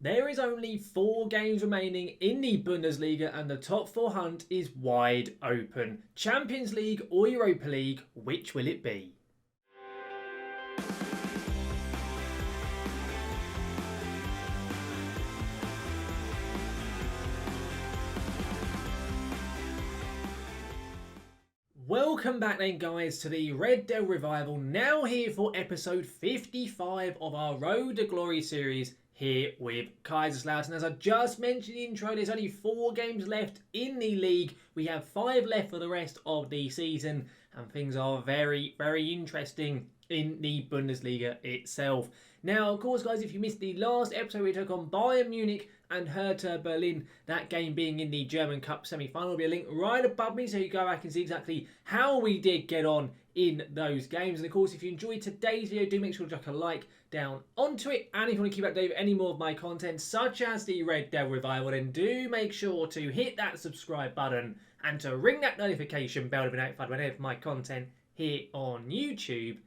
There is only 4 games remaining in the Bundesliga and the top 4 hunt is wide open. Champions League or Europa League, which will it be? Welcome back then guys to the Red Devil Revival, now here for episode 55 of our Road to Glory series here with Kaiserslautern. As I just mentioned in the intro, there's only 4 games left in the league. We have 5 left for the rest of the season and things are very, very interesting in the Bundesliga itself. Now, of course, guys, if you missed the last episode, we took on Bayern Munich and Hertha Berlin, that game being in the German Cup semi-final. There'll be a link right above me so you go back and see exactly how we did get on in those games. And of course, if you enjoyed today's video, do make sure to chuck a like down onto it. And if you want to keep updated with any more of my content, such as the Red Devil Revival, then do make sure to hit that subscribe button and to ring that notification bell to be notified whenever my content here on YouTube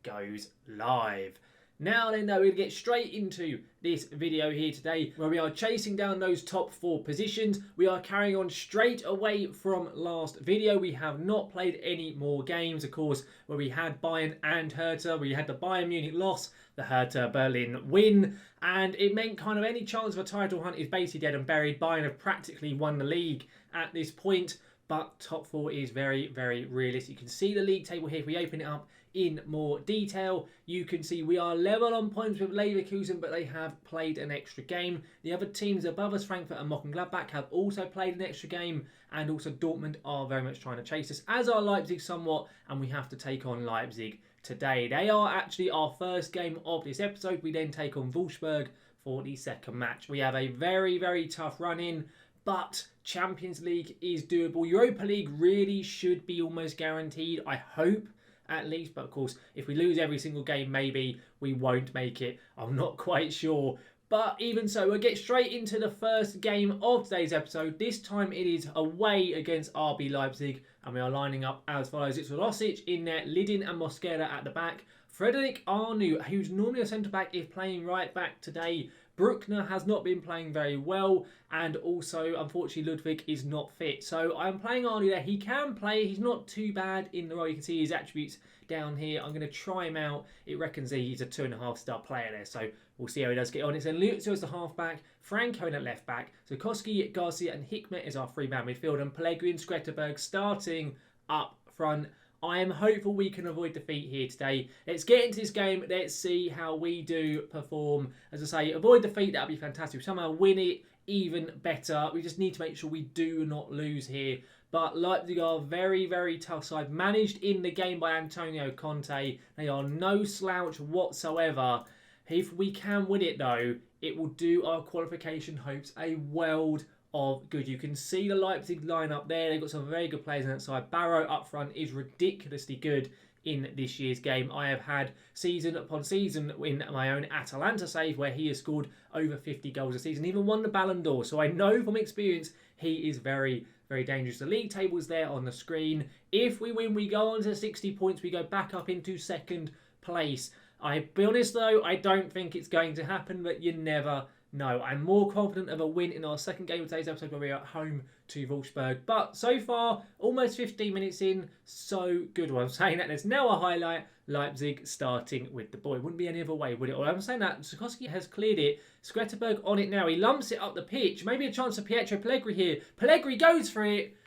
goes live. Now then, though, we're going to get straight into this video here today where we are chasing down those top 4 positions. We are carrying on straight away from last video. We have not played any more games, of course, where we had Bayern and Hertha. We had the Bayern Munich loss, the Hertha Berlin win, and it meant kind of any chance of a title hunt is basically dead and buried. Bayern have practically won the league at this point, but top 4 is very, very realistic. You can see the league table here. If we open it up in more detail, you can see we are level on points with Leverkusen, but they have played an extra game. The other teams above us, Frankfurt and Mönchengladbach, have also played an extra game, and also Dortmund are very much trying to chase us, as are Leipzig somewhat, and we have to take on Leipzig today. They are actually our first game of this episode. We then take on Wolfsburg for the second match. We have a very, very tough run in, but Champions League is doable. Europa League really should be almost guaranteed, I hope, at least. But of course, if we lose every single game, maybe we won't make it. I'm not quite sure. But even so, we'll get straight into the first game of today's episode. This time it is away against RB Leipzig, and we are lining up as follows. It's Rosic in there, Lidin and Mosquera at the back. Frederick Arnu, who's normally a centre-back, is playing right back today. Bruckner has not been playing very well, and also, unfortunately, Ludwig is not fit. So I'm playing Arnu there. He can play. He's not too bad in the role. You can see his attributes down here. I'm going to try him out. It reckons he's a 2.5-star player there, so we'll see how he does get on. It's then Luzio as the half-back, Franco at left-back, Zukoski, Garcia and Hikmet is our 3-man midfield, and Pellegrini and Skretterberg starting up front. I am hopeful we can avoid defeat here today. Let's get into this game. Let's see how we do perform. As I say, avoid defeat, that would be fantastic. If somehow win it, even better. We just need to make sure we do not lose here. But Leipzig are a very, very tough side. Managed in the game by Antonio Conte. They are no slouch whatsoever. If we can win it, though, it will do our qualification hopes a world of good. You can see the Leipzig line up there. They've got some very good players on that side. Barrow up front is ridiculously good in this year's game. I have had season upon season in my own Atalanta save where he has scored over 50 goals a season, even won the Ballon d'Or. So I know from experience he is very, very dangerous. The league table is there on the screen. If we win, we go on to 60 points. We go back up into second place. I'll be honest though, I don't think it's going to happen, but you never know. I'm more confident of a win in our second game of today's episode where we are at home to Wolfsburg. But so far, almost 15 minutes in, so good. Well, I'm saying that there's now a highlight. Leipzig starting with the ball. It wouldn't be any other way, would it? Well, I'm saying that Zukoski has cleared it. Skretterberg on it now. He lumps it up the pitch. Maybe a chance for Pietro Pellegrini here. Pellegrini goes for it.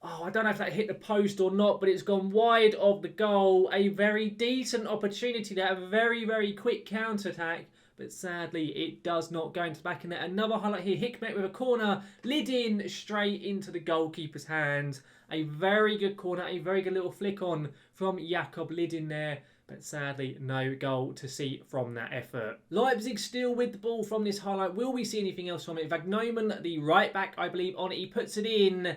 Oh, I don't know if that hit the post or not, but it's gone wide of the goal. A very decent opportunity to have a very, very quick counter-attack. But sadly, it does not go into the back of net. Another highlight here. Hikmet with a corner. Lidin straight into the goalkeeper's hands. A very good corner. A very good little flick on from Jakob Lidin there. But sadly, no goal to see from that effort. Leipzig still with the ball from this highlight. Will we see anything else from it? Vagnoman, the right back, I believe, on it. He puts it in.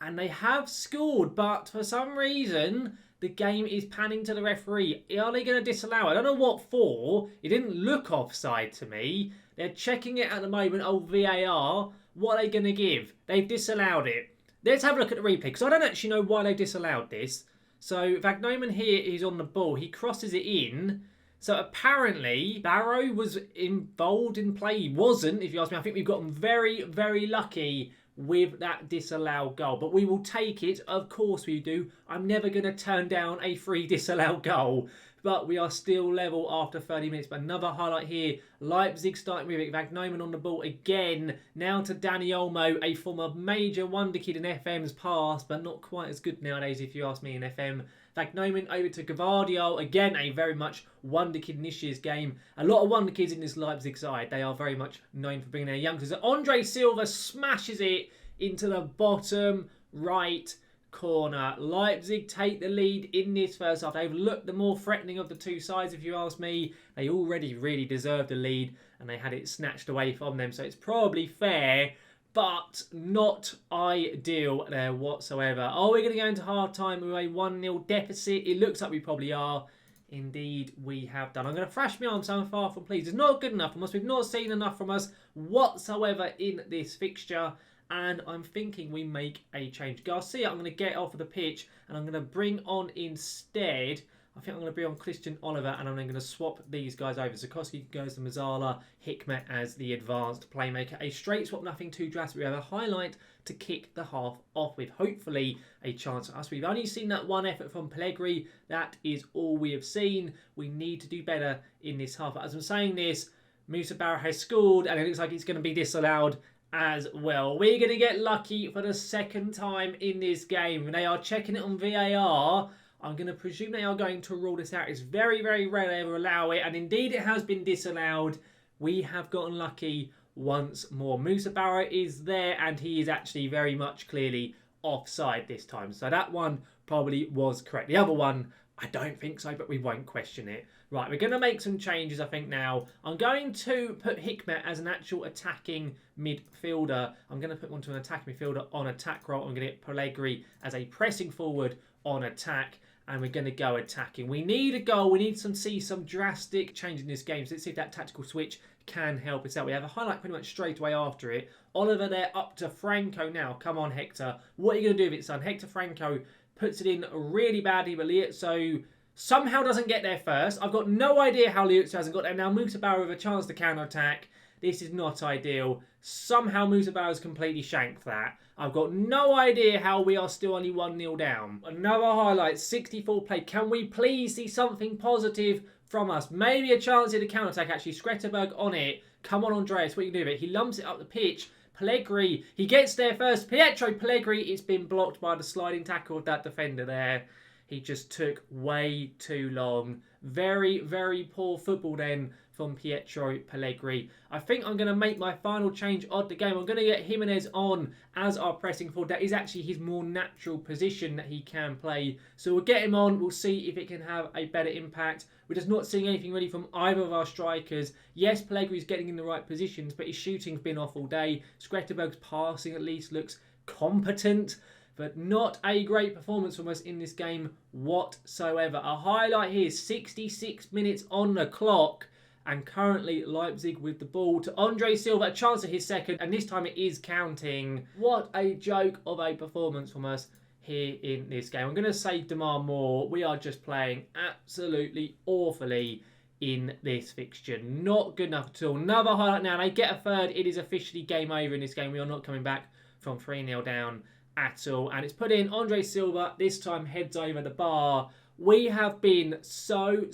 And they have scored. But for some reason, the game is panning to the referee. Are they going to disallow it? I don't know what for. It didn't look offside to me. They're checking it at the moment. Oh, VAR. What are they going to give? They've disallowed it. Let's have a look at the replay, because I don't actually know why they disallowed this. So Vagnoman here is on the ball. He crosses it in. So apparently, Barrow was involved in play. He wasn't, if you ask me. I think we've gotten very, very lucky with that disallowed goal. But we will take it. Of course we do. I'm never going to turn down a free disallowed goal. But we are still level after 30 minutes. But another highlight here. Leipzig starting with it. Vagnoman on the ball again. Now to Danny Olmo, a former major wonder kid in FM's past. But not quite as good nowadays, if you ask me, in FM. Vagnoman over to Gavardio. Again, a very much wonder kid in this year's game. A lot of wonder kids in this Leipzig side. They are very much known for bringing their youngsters. Andre Silva smashes it into the bottom right corner. Leipzig take the lead in this first half. They've looked the more threatening of the two sides, if you ask me. They already really deserved the lead and they had it snatched away from them. So it's probably fair, but not ideal there whatsoever. Are we going to go into half-time with a 1-0 deficit? It looks like we probably are. Indeed, we have done. I'm going to thrash my arm so I'm far from pleased. It's not good enough from us. We've not seen enough from us whatsoever in this fixture. And I'm thinking we make a change. Garcia, I'm going to get off of the pitch and I'm going to bring on instead, I think I'm going to bring on Christian Oliver and I'm then going to swap these guys over. Zukoski goes to Mazzala, Hikmet as the advanced playmaker. A straight swap, nothing too drastic. We have a highlight to kick the half off with. Hopefully a chance for us. We've only seen that one effort from Pellegrini. That is all we have seen. We need to do better in this half. As I'm saying this, Musa Barra has scored and it looks like it's going to be disallowed as well. We're going to get lucky for the second time in this game. They are checking it on VAR. I'm going to presume they are going to rule this out. It's very, very rare they ever allow it. And indeed, it has been disallowed. We have gotten lucky once more. Musa Barra is there and he is actually very much clearly offside this time. So that one probably was correct. The other one, I don't think so, but we won't question it. Right, we're going to make some changes, I think, now. I'm going to put Hikmet as an actual attacking midfielder. I'm going to put one to an attacking midfielder on attack role. I'm going to get Pellegrini as a pressing forward on attack. And we're going to go attacking. We need a goal. We need to see some drastic change in this game. So let's see if that tactical switch can help us out. We have a highlight pretty much straight away after it. Oliver there up to Franco now. Come on, Hector. What are you going to do with it, son? Hector Franco puts it in really badly, but Lietzo somehow doesn't get there first. I've got no idea how Lietzo hasn't got there. Now Musa Barra with a chance to counter-attack. This is not ideal. Somehow Musa Barra's completely shanked that. I've got no idea how we are still only 1-0 down. Another highlight, 64 play. Can we please see something positive from us? Maybe a chance at a counter-attack, actually. Skretterberg on it. Come on, Andreas, what you can do with it? He lumps it up the pitch. Pellegrini, he gets there first. Pietro Pellegrini, it's been blocked by the sliding tackle of that defender there. He just took way too long. Very, very poor football then from Pietro Pellegrini. I think I'm going to make my final change of the game. I'm going to get Jimenez on as our pressing forward. That is actually his more natural position that he can play. So we'll get him on. We'll see if it can have a better impact. We're just not seeing anything really from either of our strikers. Yes, Pellegrini's getting in the right positions, but his shooting's been off all day. Skretterberg's passing at least looks competent, but not a great performance from us in this game whatsoever. A highlight here, 66 minutes on the clock. And currently Leipzig with the ball to Andre Silva. A chance at his second. And this time it is counting. What a joke of a performance from us here in this game. I'm going to say demand more. We are just playing absolutely awfully in this fixture. Not good enough at all. Another highlight now. They get a third. It is officially game over in this game. We are not coming back from 3-0 down at all. And it's put in Andre Silva. This time heads over the bar. We have been so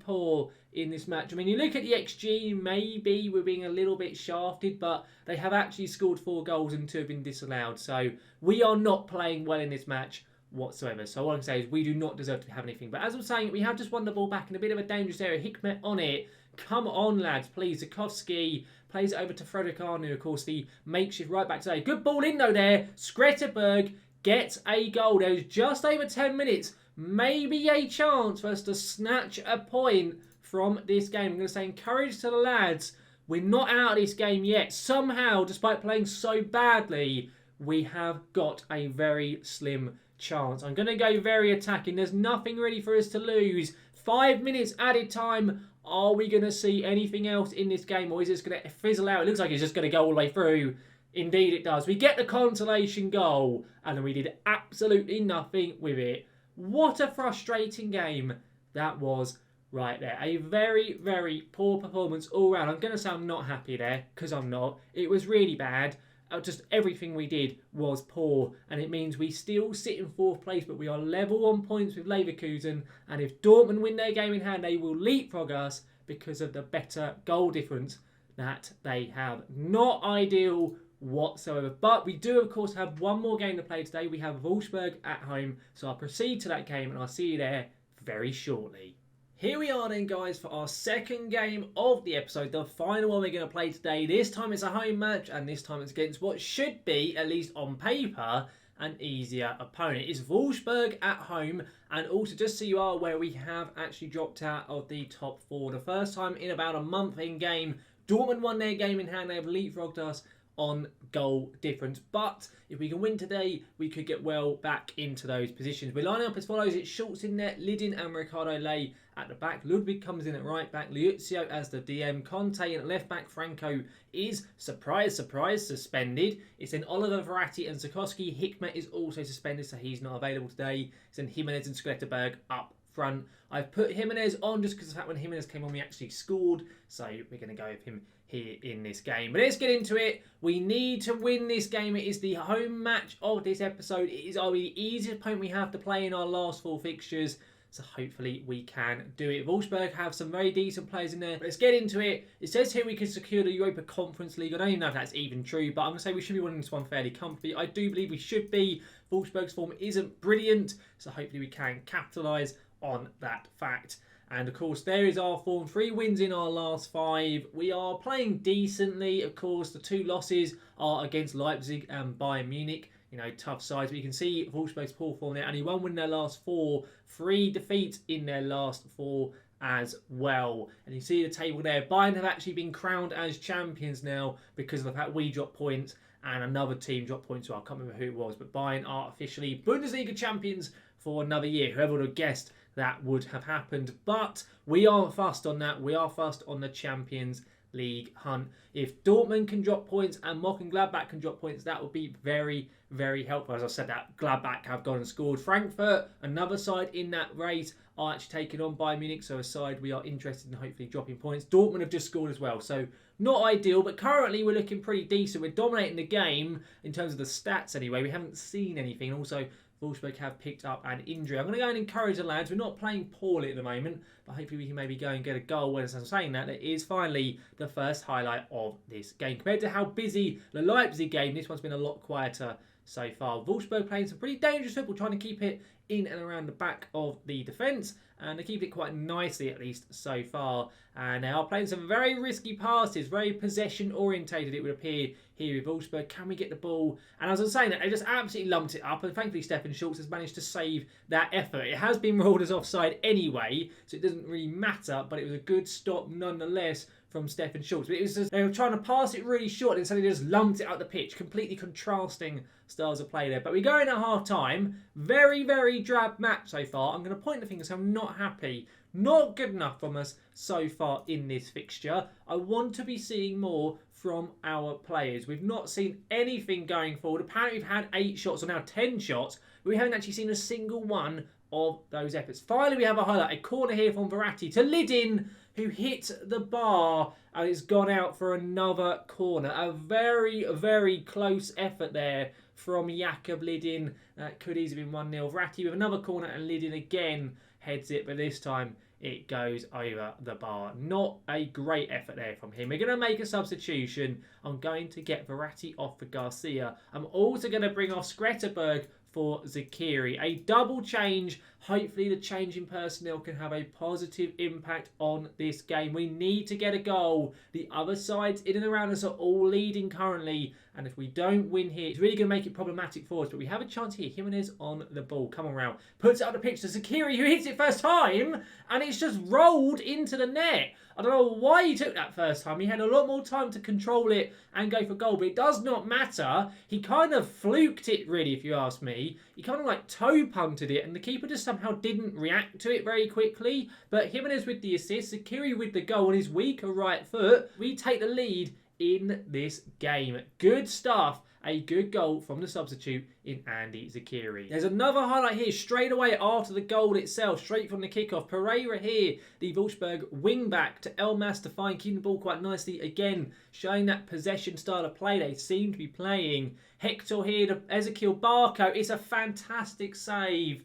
poor in this match. I mean, you look at the XG, maybe we're being a little bit shafted, but they have actually scored 4 goals and 2 have been disallowed. So we are not playing well in this match whatsoever. So all I can say is we do not deserve to have anything. But as I'm saying, we have just won the ball back in a bit of a dangerous area. Hikmet on it. Come on, lads, please. Zukovsky plays it over to Frederick Arnu, of course, the makeshift right back today. Good ball in, though, there. Skretterberg gets a goal. There was just over 10 minutes. Maybe a chance for us to snatch a point from this game. I'm going to say encourage to the lads. We're not out of this game yet. Somehow, despite playing so badly, we have got a very slim chance. I'm going to go very attacking. There's nothing really for us to lose. 5 minutes added time. Are we going to see anything else in this game, or is this going to fizzle out? It looks like it's just going to go all the way through. Indeed it does. We get the consolation goal, and then we did absolutely nothing with it. What a frustrating game that was right there. A very, very poor performance all round. I'm going to say I'm not happy there, because I'm not. It was really bad. Just everything we did was poor, and it means we still sit in 4th place, but we are level on points with Leverkusen, and if Dortmund win their game in hand, they will leapfrog us because of the better goal difference that they have. Not ideal whatsoever, but we do of course have one more game to play today. We have Wolfsburg at home, so I'll proceed to that game and I'll see you there very shortly. Here we are then, guys, for our second game of the episode, the final one we're going to play today. This time it's a home match, and this time it's against what should be, at least on paper, an easier opponent. It's Wolfsburg at home, and also just so you are aware, we have actually dropped out of the top 4. The first time in about a month in game. Dortmund won their game in hand, they have leapfrogged us on goal difference, but if we can win today, we could get well back into those positions. We're lining up as follows. It's Schultz in there, Lidin and Ricardo Ley at the back. Ludwig comes in at right back, Liuzio as the DM, Conte at left back. Franco is, surprise, surprise, suspended. It's then Oliver, Verratti and Zukowski. Hickmet is also suspended, so he's not available today. It's then Jimenez and Skletterberg up front. I've put Jimenez on just because of the fact when Jimenez came on, we actually scored, so we're going to go with him here in this game. But let's get into it. We need to win this game. It is the home match of this episode. It is the easiest opponent we have to play in our last 4 fixtures, so hopefully we can do it. Wolfsburg have some very decent players in there. But let's get into it. It says here we can secure the Europa Conference League. I don't even know if that's even true, but I'm going to say we should be winning this one fairly comfortably. I do believe we should be. Wolfsburg's form isn't brilliant, so hopefully we can capitalise on that fact. And of course, there is our form. 3 wins in our last 5. We are playing decently. Of course, the 2 losses are against Leipzig and Bayern Munich. You know, tough sides. But you can see Wolfsburg's poor form there. Only 1 win in their last 4. 3 defeats in their last 4 as well. And you see the table there. Bayern have actually been crowned as champions now because of the fact we dropped points and another team dropped points. So I can't remember who it was. But Bayern are officially Bundesliga champions for another year. Whoever would have guessed that would have happened, but we aren't fussed on that. We are fussed on the Champions League hunt. If Dortmund can drop points and Mönchengladbach can drop points, that would be very, very helpful. As I said, that Gladbach have gone and scored. Frankfurt, another side in that race, are actually taking on Bayern Munich, so a side we are interested in hopefully dropping points. Dortmund have just scored as well, so not ideal, but currently we're looking pretty decent. We're dominating the game in terms of the stats anyway. We haven't seen anything. Also, Wolfsburg have picked up an injury. I'm going to go and encourage the lads. We're not playing poorly at the moment, but hopefully we can maybe go and get a goal. As I'm saying that, it is finally the first highlight of this game. Compared to how busy the Leipzig game, this one's been a lot quieter so far. Wolfsburg playing some pretty dangerous football, trying to keep it in and around the back of the defence, and they keep it quite nicely at least so far. And they are playing some very risky passes, very possession orientated it would appear here with Wolfsburg. Can we get the ball? And as I was saying that, they just absolutely lumped it up, and thankfully Stefan Schultz has managed to save that effort. It has been ruled as offside anyway, so it doesn't really matter, but it was a good stop nonetheless from Stefan Schultz. But it was just, they were trying to pass it really short and so they just lumped it out the pitch. Completely contrasting styles of play there. But we're going at half time. Very, very drab match so far. I'm going to point the finger, so I'm not happy. Not good enough from us so far in this fixture. I want to be seeing more from our players. We've not seen anything going forward. Apparently we've had 8 shots, or now 10 shots. But we haven't actually seen a single one of those efforts. Finally, we have a highlight. A corner here from Verratti to Lidin, who hit the bar and it's gone out for another corner. A very, very close effort there from Jakob Lidin. That could easily have been 1-0. Verratti with another corner and Lidin again heads it, but this time it goes over the bar. Not a great effort there from him. We're going to make a substitution. I'm going to get Verratti off for Garcia. I'm also going to bring off Skretterberg for Zakiri. A double change. Hopefully the change in personnel can have a positive impact on this game. We need to get a goal. The other sides in and around us are all leading currently. And if we don't win here, it's really going to make it problematic for us. But we have a chance here. Jimenez on the ball. Come on, Raul. Puts it up the pitch to Zakiri, who hits it first time. And it's just rolled into the net. I don't know why he took that first time. He had a lot more time to control it and go for goal. But it does not matter. He kind of fluked it, really, if you ask me. He kind of like toe punted it. And the keeper just somehow didn't react to it very quickly. But Jimenez with the assist. Zakiri with the goal on his weaker right foot. We take the lead in this game. Good stuff. A good goal from the substitute in Andy Zakiri. There's another highlight here straight away after the goal itself, straight from the kickoff. Pereira here, the Wolfsburg wing-back to Elmas to find, keeping the ball quite nicely. Again, showing that possession style of play they seem to be playing. Hector here to Ezekiel Barco. It's a fantastic save.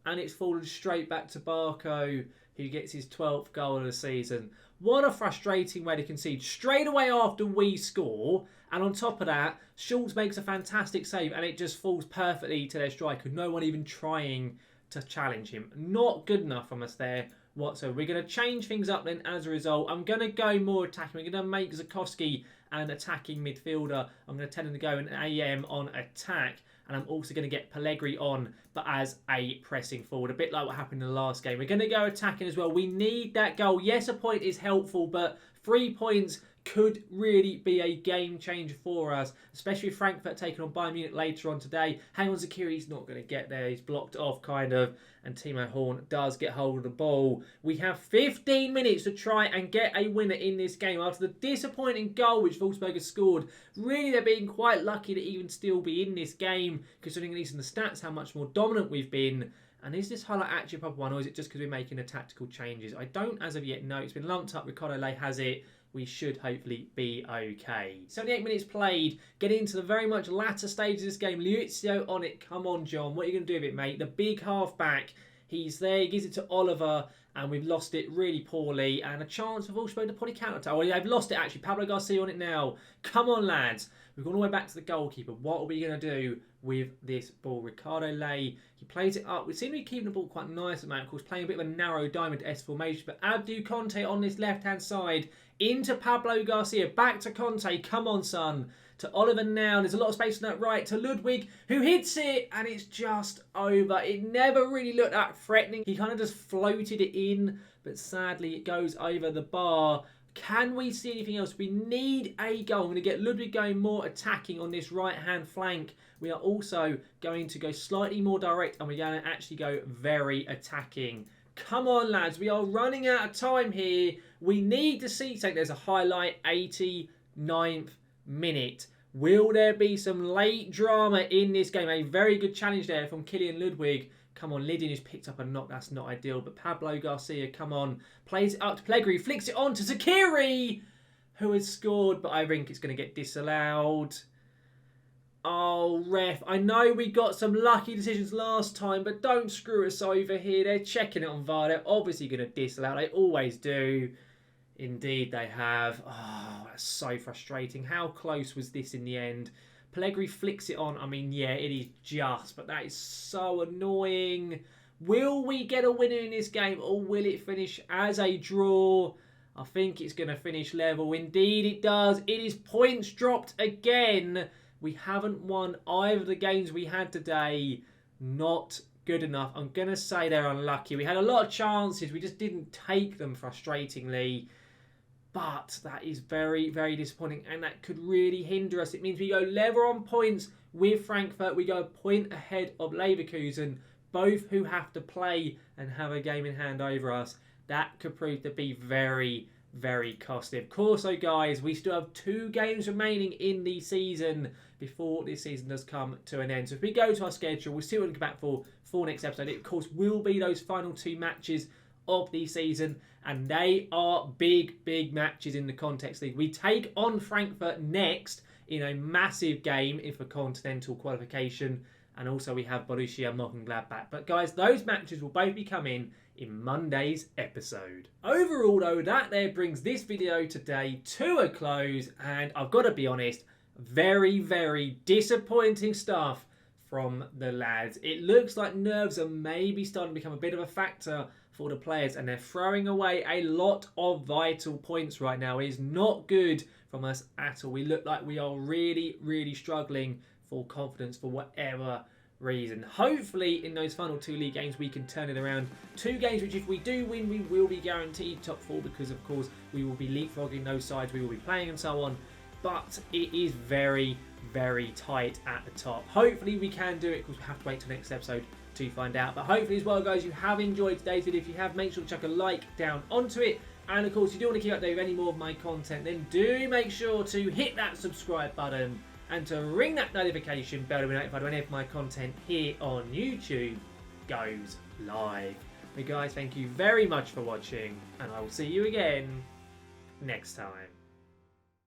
And it's fallen straight back to Barco, who gets his 12th goal of the season. What a frustrating way to concede straight away after we score. And on top of that, Schultz makes a fantastic save and it just falls perfectly to their striker. No one even trying to challenge him. Not good enough from us there whatsoever. We're going to change things up then as a result. I'm going to go more attacking. We're going to make Zakowski an attacking midfielder. I'm going to tell him to go an AM on attack. And I'm also going to get Pellegrini on, but as a pressing forward. A bit like what happened in the last game. We're going to go attacking as well. We need that goal. Yes, a point is helpful, but 3 points could really be a game changer for us, especially with Frankfurt taking on Bayern Munich later on today. Hang on, Zakiri's not going to get there. He's blocked off, kind of, and Timo Horn does get hold of the ball. We have 15 minutes to try and get a winner in this game after the disappointing goal which Wolfsburg has scored. Really, they're being quite lucky to even still be in this game, considering at least in the stats how much more dominant we've been. And is this highlight actually a proper one, or is it just because we're making the tactical changes? I don't as of yet know. It's been lumped up. Ricardo Lay has it. We should hopefully be okay. 78 minutes played. Getting into the very much latter stage of this game. Luizio on it. Come on, John. What are you going to do with it, mate? The big half-back. He's there. He gives it to Oliver. And we've lost it really poorly. And a chance for Wolfsburg to probably counter-attack. Oh, yeah, they've lost it, actually. Pablo Garcia on it now. Come on, lads. We've gone all the way back to the goalkeeper. What are we going to do with this ball? Ricardo Lay, he plays it up. We seem to be keeping the ball quite nice at the moment. Of course, playing a bit of a narrow diamond S formation. But Abdou Conte on this left-hand side. Into Pablo Garcia. Back to Conte. Come on, son. To Oliver now. There's a lot of space on that right. To Ludwig, who hits it. And it's just over. It never really looked that threatening. He kind of just floated it in. But sadly, it goes over the bar. Can we see anything else? We need a goal. I'm going to get Ludwig going more attacking on this right-hand flank. We are also going to go slightly more direct. And we're going to actually go very attacking. Come on, lads. We are running out of time here. We need to see something. There's a highlight, 89th minute. Will there be some late drama in this game? A very good challenge there from Kylian Ludwig. Come on, Lydian has picked up a knock. That's not ideal. But Pablo Garcia, come on. Plays it up to Pellegrini. Flicks it on to Zakiri, who has scored. But I think it's going to get disallowed. Oh, ref. I know we got some lucky decisions last time, but don't screw us over here. They're checking it on VAR. They're obviously going to disallow. They always do. Indeed, they have. Oh, that's so frustrating. How close was this in the end? Pellegrini flicks it on. I mean, yeah, it is just, but that is so annoying. Will we get a winner in this game, or will it finish as a draw? I think it's going to finish level. Indeed, it does. It is points dropped again. We haven't won either of the games we had today. Not good enough. I'm going to say they're unlucky. We had a lot of chances. We just didn't take them, frustratingly. But that is very, very disappointing. And that could really hinder us. It means we go level on points with Frankfurt. We go a point ahead of Leverkusen. Both who have to play and have a game in hand over us. That could prove to be very, very costly. Of course, though, guys, we still have 2 games remaining in the season before this season does come to an end. So if we go to our schedule, we'll see what we can come back for next episode. It, of course, will be those final 2 matches of the season, and they are big, big matches in the Context League. We take on Frankfurt next in a massive game for continental qualification, and also we have Borussia Mönchengladbach. But guys, those matches will both be coming in Monday's episode. Overall though, that there brings this video today to a close, and I've got to be honest, very, very disappointing stuff from the lads. It looks like nerves are maybe starting to become a bit of a factor for the players, and they're throwing away a lot of vital points right now. It is not good from us at all. We look like we are really, really struggling for confidence for whatever reason. Hopefully in those final 2 league games we can turn it around. 2 games which if we do win, we will be guaranteed top 4, because of course we will be leapfrogging those sides we will be playing and so on. But it is very, very tight at the top. Hopefully we can do it, because we have to wait till next episode to find out. But hopefully as well, guys, you have enjoyed today's video. If you have, make sure to chuck a like down onto it. And of course, if you do want to keep up to date with any more of my content, then do make sure to hit that subscribe button and to ring that notification bell to be notified when any of my content here on YouTube goes live. But guys, thank you very much for watching, and I will see you again next time.